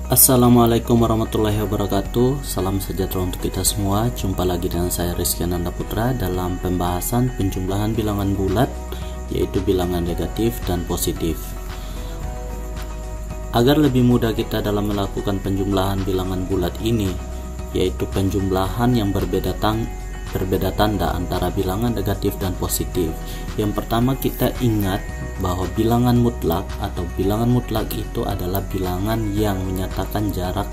Assalamualaikum warahmatullahi wabarakatuh. Salam sejahtera untuk kita semua. Jumpa lagi dengan saya Rizky Ananda Putra dalam pembahasan penjumlahan bilangan bulat, yaitu bilangan negatif dan positif. Agar lebih mudah kita dalam melakukan penjumlahan bilangan bulat ini, yaitu penjumlahan yang berbeda tanda antara bilangan negatif dan positif. Yang pertama, kita ingat bahwa bilangan mutlak atau bilangan mutlak itu adalah bilangan yang menyatakan jarak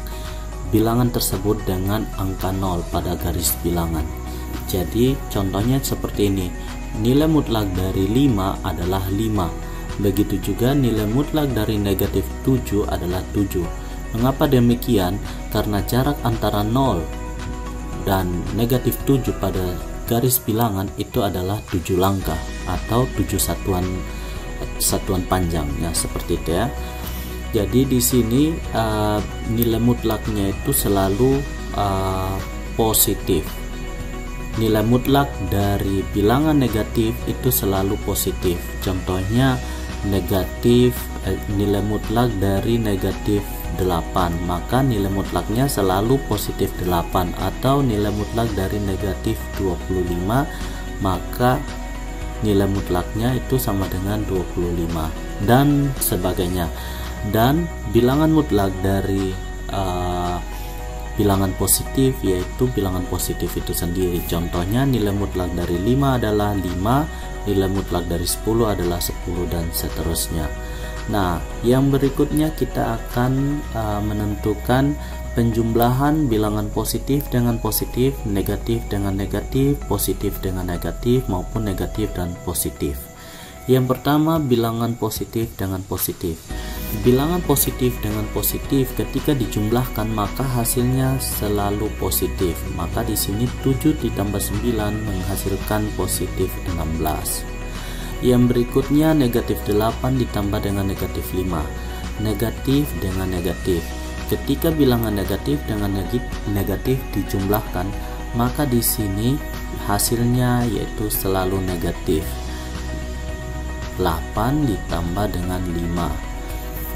bilangan tersebut dengan angka 0 pada garis bilangan. Jadi contohnya seperti ini, nilai mutlak dari 5 adalah 5. Begitu juga nilai mutlak dari negatif 7 adalah 7. Mengapa demikian? Karena jarak antara 0 dan negatif 7 pada garis bilangan itu adalah 7 langkah atau 7 satuan panjangnya, seperti itu ya. Jadi di sini nilai mutlaknya itu selalu positif. Nilai mutlak dari bilangan negatif itu selalu positif. Contohnya nilai mutlak dari negatif 8, maka nilai mutlaknya selalu positif 8, atau nilai mutlak dari negatif 25, maka nilai mutlaknya itu sama dengan 25 dan sebagainya. Dan bilangan mutlak dari bilangan positif yaitu bilangan positif itu sendiri. Contohnya nilai mutlak dari 5 adalah 5, nilai mutlak dari 10 adalah 10, dan seterusnya. Nah, yang berikutnya kita akan menentukan penjumlahan bilangan positif dengan positif, negatif dengan negatif, positif dengan negatif, maupun negatif dan positif. Yang pertama, bilangan positif dengan positif. Bilangan positif dengan positif ketika dijumlahkan maka hasilnya selalu positif. Maka di sini 7 ditambah 9 menghasilkan positif 16. Yang berikutnya negatif 8 ditambah dengan negatif 5. Negatif dengan negatif. Ketika bilangan negatif dengan negatif dijumlahkan, maka di sini hasilnya yaitu selalu negatif. 8 ditambah dengan 5,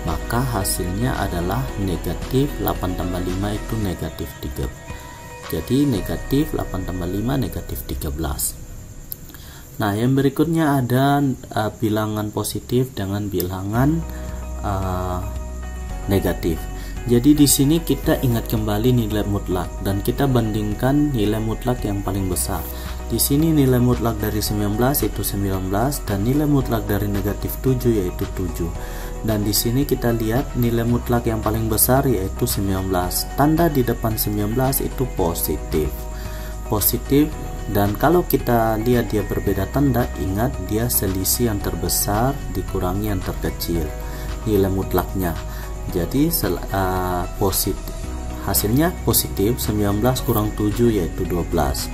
maka hasilnya adalah negatif. 8 tambah 5 itu negatif 3. Jadi negatif 8 tambah 5 negatif 13. Nah, yang berikutnya ada bilangan positif dengan bilangan negatif. Jadi di sini kita ingat kembali nilai mutlak dan kita bandingkan nilai mutlak yang paling besar. Di sini nilai mutlak dari 19 itu 19 dan nilai mutlak dari negatif 7 yaitu 7. Dan di sini kita lihat nilai mutlak yang paling besar yaitu 19. Tanda di depan 19 itu positif. Positif, dan kalau kita lihat dia berbeda tanda, ingat dia selisih yang terbesar dikurangi yang terkecil nilai mutlaknya. Jadi positif, hasilnya positif. 19 kurang 7 yaitu 12.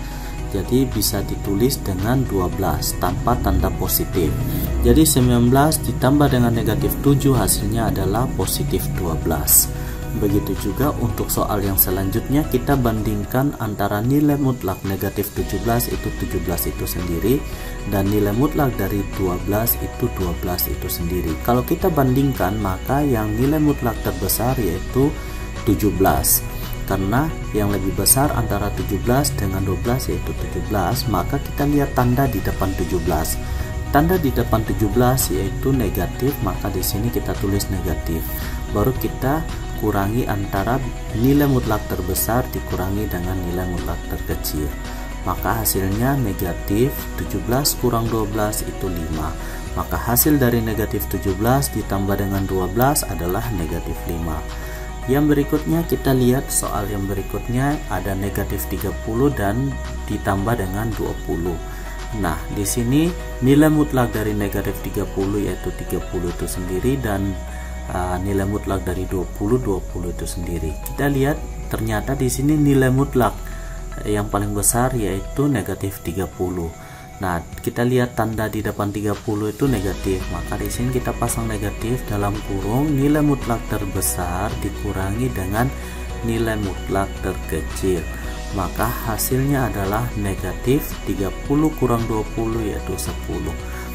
Jadi bisa ditulis dengan 12 tanpa tanda positif. Jadi 19 ditambah dengan negatif 7 hasilnya adalah positif 12. Begitu juga untuk soal yang selanjutnya, kita bandingkan antara nilai mutlak negatif 17 itu 17 itu sendiri dan nilai mutlak dari 12 itu 12 itu sendiri. Kalau kita bandingkan, maka yang nilai mutlak terbesar yaitu 17. Karena yang lebih besar antara 17 dengan 12 yaitu 17, maka kita lihat tanda di depan 17. Tanda di depan 17 yaitu negatif, maka di sini kita tulis negatif. Baru kita kurangi antara nilai mutlak terbesar dikurangi dengan nilai mutlak terkecil. Maka hasilnya negatif 17 kurang 12 itu 5. Maka hasil dari negatif 17 ditambah dengan 12 adalah negatif 5. Yang berikutnya kita lihat soal yang berikutnya, ada negatif 30 dan ditambah dengan 20. Nah, di sini nilai mutlak dari negatif 30 yaitu 30 itu sendiri, dan nilai mutlak dari 20 itu sendiri. Kita lihat ternyata di sini nilai mutlak yang paling besar yaitu negatif 30. Nah, kita lihat tanda di depan 30 itu negatif, maka di sini kita pasang negatif dalam kurung nilai mutlak terbesar dikurangi dengan nilai mutlak terkecil. Maka hasilnya adalah negatif 30 kurang 20 yaitu 10.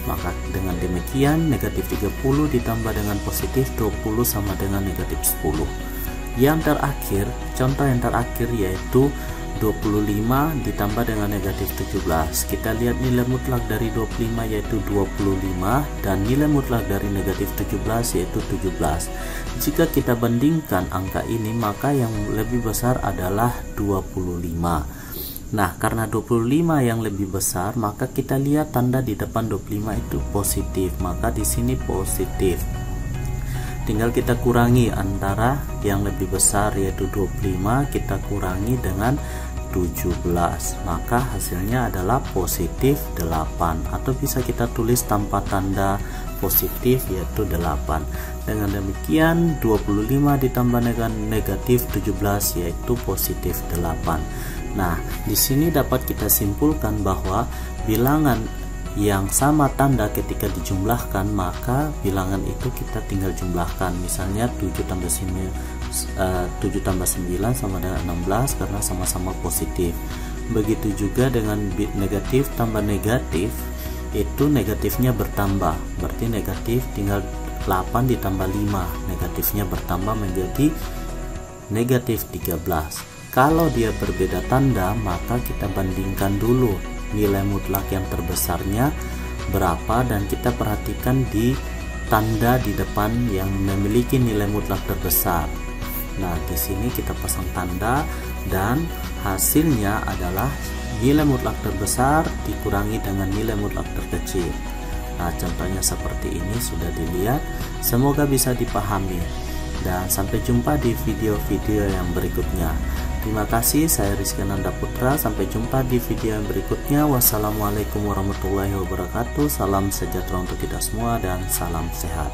Maka dengan demikian negatif 30 ditambah dengan positif 20 sama dengan negatif 10. Yang terakhir, contoh yang terakhir yaitu 25 ditambah dengan negatif 17. Kita lihat nilai mutlak dari 25 yaitu 25 dan nilai mutlak dari negatif 17 yaitu 17. Jika kita bandingkan angka ini, maka yang lebih besar adalah 25. Nah, karena 25 yang lebih besar, maka kita lihat tanda di depan 25 itu positif, maka di sini positif. Tinggal kita kurangi antara yang lebih besar yaitu 25, kita kurangi dengan 17, maka hasilnya adalah positif 8, atau bisa kita tulis tanpa tanda positif yaitu 8. Dengan demikian 25 ditambah dengan negatif 17 yaitu positif 8. Nah, di sini dapat kita simpulkan bahwa bilangan yang sama tanda ketika dijumlahkan, maka bilangan itu kita tinggal jumlahkan. Misalnya 7 tambah 9 sama dengan 16 karena sama-sama positif. Begitu juga dengan negatif tambah negatif, itu negatifnya bertambah, berarti negatif tinggal 8 ditambah 5, negatifnya bertambah menjadi negatif 13. Kalau dia berbeda tanda, maka kita bandingkan dulu nilai mutlak yang terbesarnya berapa, dan kita perhatikan di tanda di depan yang memiliki nilai mutlak terbesar. Nah, di sini kita pasang tanda dan hasilnya adalah nilai mutlak terbesar dikurangi dengan nilai mutlak terkecil. Nah, contohnya seperti ini sudah dilihat. Semoga bisa dipahami dan sampai jumpa di video-video yang berikutnya. Terima kasih, saya Rizky Ananda Putra. Sampai jumpa di video yang berikutnya. Wassalamualaikum warahmatullahi wabarakatuh. Salam sejahtera untuk kita semua dan salam sehat.